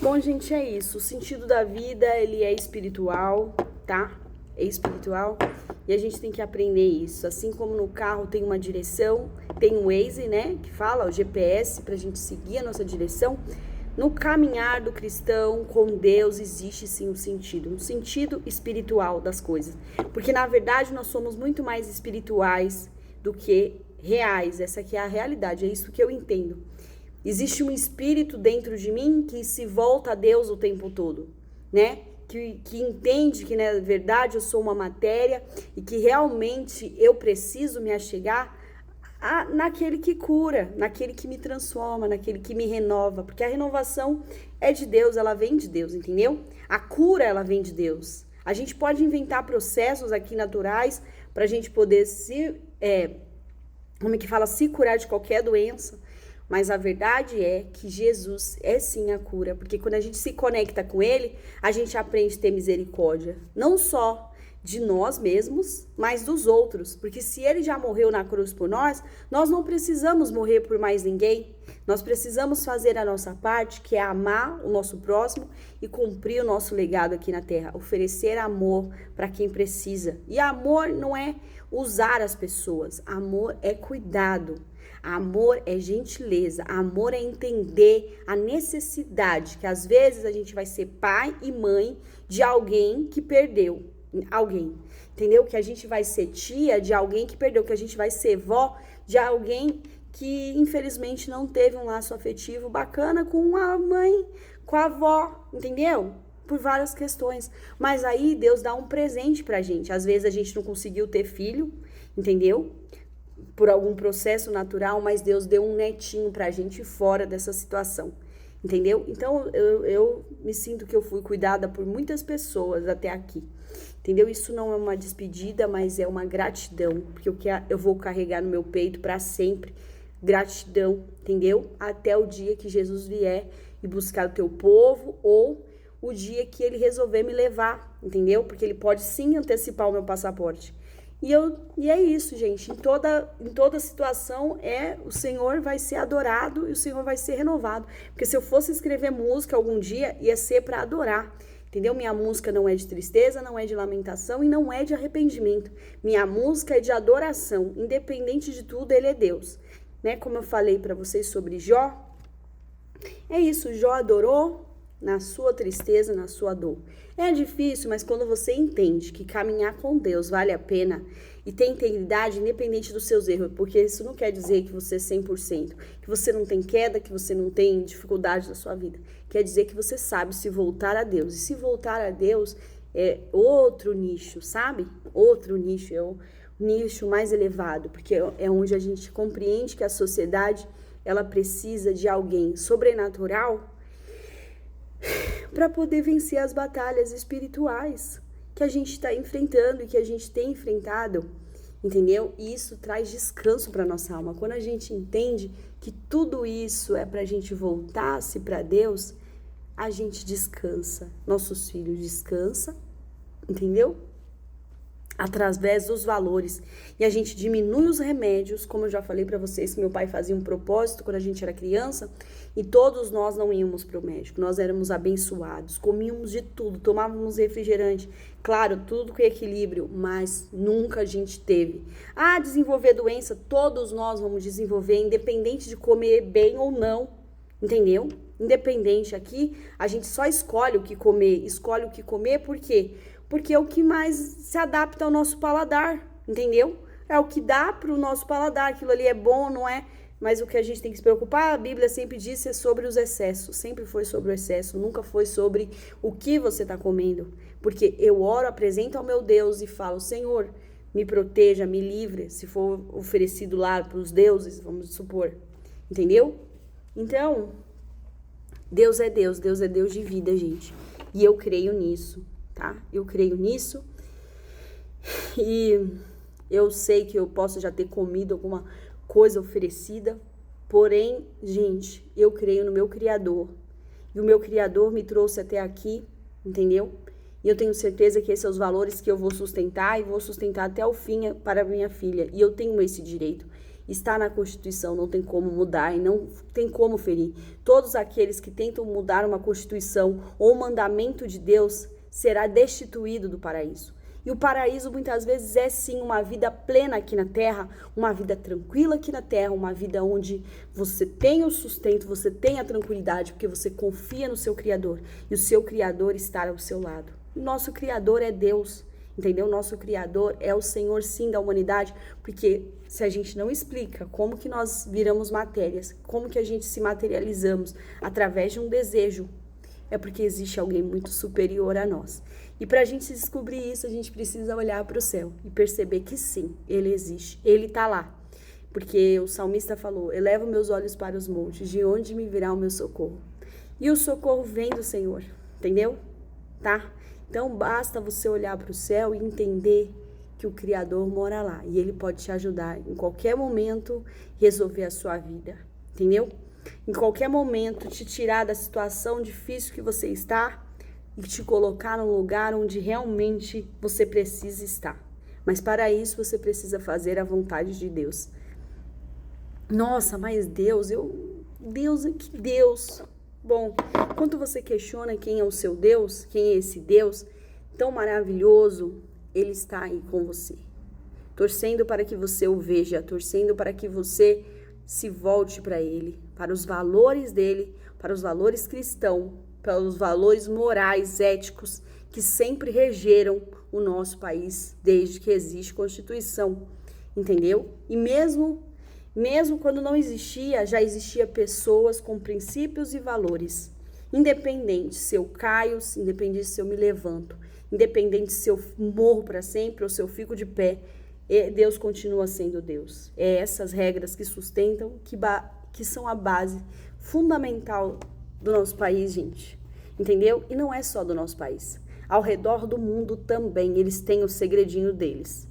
Bom, gente, é isso. O sentido da vida, ele é espiritual, tá? É espiritual. E a gente tem que aprender isso. Assim como no carro tem uma direção, tem um Waze, né? Que fala, o GPS, pra gente seguir a nossa direção. No caminhar do cristão com Deus existe sim um sentido espiritual das coisas. Porque na verdade nós somos muito mais espirituais do que reais. Essa aqui é a realidade, é isso que eu entendo. Existe um espírito dentro de mim que se volta a Deus o tempo todo, né? Que entende que, na verdade, eu sou uma matéria e que realmente eu preciso me achegar naquele que cura, naquele que me transforma, naquele que me renova. Porque a renovação é de Deus, ela vem de Deus, entendeu? A cura, ela vem de Deus. A gente pode inventar processos aqui naturais para a gente poder se curar de qualquer doença. Mas a verdade é que Jesus é sim a cura, porque quando a gente se conecta com Ele, a gente aprende a ter misericórdia, não só de nós mesmos, mas dos outros, porque se Ele já morreu na cruz por nós, nós não precisamos morrer por mais ninguém, nós precisamos fazer a nossa parte, que é amar o nosso próximo e cumprir o nosso legado aqui na Terra, oferecer amor para quem precisa. E amor não é usar as pessoas, amor é cuidado. Amor é gentileza, amor é entender a necessidade, que às vezes a gente vai ser pai e mãe de alguém que perdeu alguém, entendeu? Que a gente vai ser tia de alguém que perdeu, que a gente vai ser vó de alguém que infelizmente não teve um laço afetivo bacana com a mãe, com a avó, entendeu? Por várias questões. Mas aí Deus dá um presente pra gente. Às vezes a gente não conseguiu ter filho, entendeu? Por algum processo natural, mas Deus deu um netinho pra gente fora dessa situação, entendeu? Então, eu me sinto que eu fui cuidada por muitas pessoas até aqui, entendeu? Isso não é uma despedida, mas é uma gratidão, porque eu vou carregar no meu peito pra sempre gratidão, entendeu? Até o dia que Jesus vier e buscar o teu povo, ou o dia que ele resolver me levar, entendeu? Porque ele pode sim antecipar o meu passaporte. E é isso, gente. Em toda situação, o Senhor vai ser adorado e o Senhor vai ser renovado. Porque se eu fosse escrever música algum dia, ia ser para adorar. Entendeu? Minha música não é de tristeza, não é de lamentação e não é de arrependimento. Minha música é de adoração. Independente de tudo, Ele é Deus. Né? Como eu falei para vocês sobre Jó, é isso. Jó adorou na sua tristeza, na sua dor. É difícil, mas quando você entende que caminhar com Deus vale a pena e tem integridade independente dos seus erros, porque isso não quer dizer que você é 100%, que você não tem queda, que você não tem dificuldade na sua vida. Quer dizer que você sabe se voltar a Deus. E se voltar a Deus é outro nicho, sabe? Outro nicho, é o nicho mais elevado, porque é onde a gente compreende que a sociedade ela precisa de alguém sobrenatural para poder vencer as batalhas espirituais que a gente está enfrentando e que a gente tem enfrentado, entendeu? E isso traz descanso para nossa alma. Quando a gente entende que tudo isso é para a gente voltar-se para Deus, a gente descansa, nossos filhos descansam, entendeu? Através dos valores. E a gente diminui os remédios, como eu já falei para vocês, que meu pai fazia um propósito quando a gente era criança, e todos nós não íamos para o médico, nós éramos abençoados, comíamos de tudo, tomávamos refrigerante, claro, tudo com equilíbrio, mas nunca a gente teve. Desenvolver doença, todos nós vamos desenvolver, independente de comer bem ou não, entendeu? Independente, aqui a gente só escolhe o que comer, por quê? Porque é o que mais se adapta ao nosso paladar, entendeu? É o que dá para o nosso paladar, aquilo ali é bom, não é? Mas o que a gente tem que se preocupar, a Bíblia sempre disse, é sobre os excessos, sempre foi sobre o excesso, nunca foi sobre o que você está comendo. Porque eu oro, apresento ao meu Deus e falo, Senhor, me proteja, me livre, se for oferecido lá para os deuses, vamos supor, entendeu? Então, Deus é Deus de vida, gente, e eu creio nisso. Tá? Eu creio nisso e eu sei que eu posso já ter comido alguma coisa oferecida, porém, gente, eu creio no meu Criador e o meu Criador me trouxe até aqui, entendeu? E eu tenho certeza que esses são os valores que eu vou sustentar e vou sustentar até o fim para minha filha, e eu tenho esse direito. Está na Constituição, não tem como mudar e não tem como ferir. Todos aqueles que tentam mudar uma Constituição ou um mandamento de Deus será destituído do paraíso. E o paraíso muitas vezes é sim uma vida plena aqui na terra, uma vida tranquila aqui na terra, uma vida onde você tem o sustento, você tem a tranquilidade, porque você confia no seu Criador e o seu Criador está ao seu lado. O nosso Criador é Deus, entendeu? O nosso Criador é o Senhor sim da humanidade, porque se a gente não explica como que nós viramos matérias, como que a gente se materializamos através de um desejo, é porque existe alguém muito superior a nós. E para a gente descobrir isso, a gente precisa olhar para o céu e perceber que sim, ele existe, ele está lá. Porque o salmista falou, elevo meus olhos para os montes, de onde me virá o meu socorro? E o socorro vem do Senhor, entendeu? Tá? Então basta você olhar para o céu e entender que o Criador mora lá. E ele pode te ajudar em qualquer momento resolver a sua vida, entendeu? Em qualquer momento te tirar da situação difícil que você está e te colocar no lugar onde realmente você precisa estar. Mas para isso você precisa fazer a vontade de Deus. Nossa, mas Deus, que Deus? Bom, quando você questiona quem é o seu Deus, quem é esse Deus tão maravilhoso, ele está aí com você. Torcendo para que você o veja, torcendo para que você se volte para ele, para os valores dele, para os valores cristãos, para os valores morais, éticos, que sempre regeram o nosso país desde que existe Constituição, entendeu? E mesmo quando não existia, já existia pessoas com princípios e valores, independente se eu caio, independente se eu me levanto, independente se eu morro para sempre ou se eu fico de pé, Deus continua sendo Deus. É essas regras que sustentam, que são a base fundamental do nosso país, gente. Entendeu? E não é só do nosso país. Ao redor do mundo também, eles têm o segredinho deles.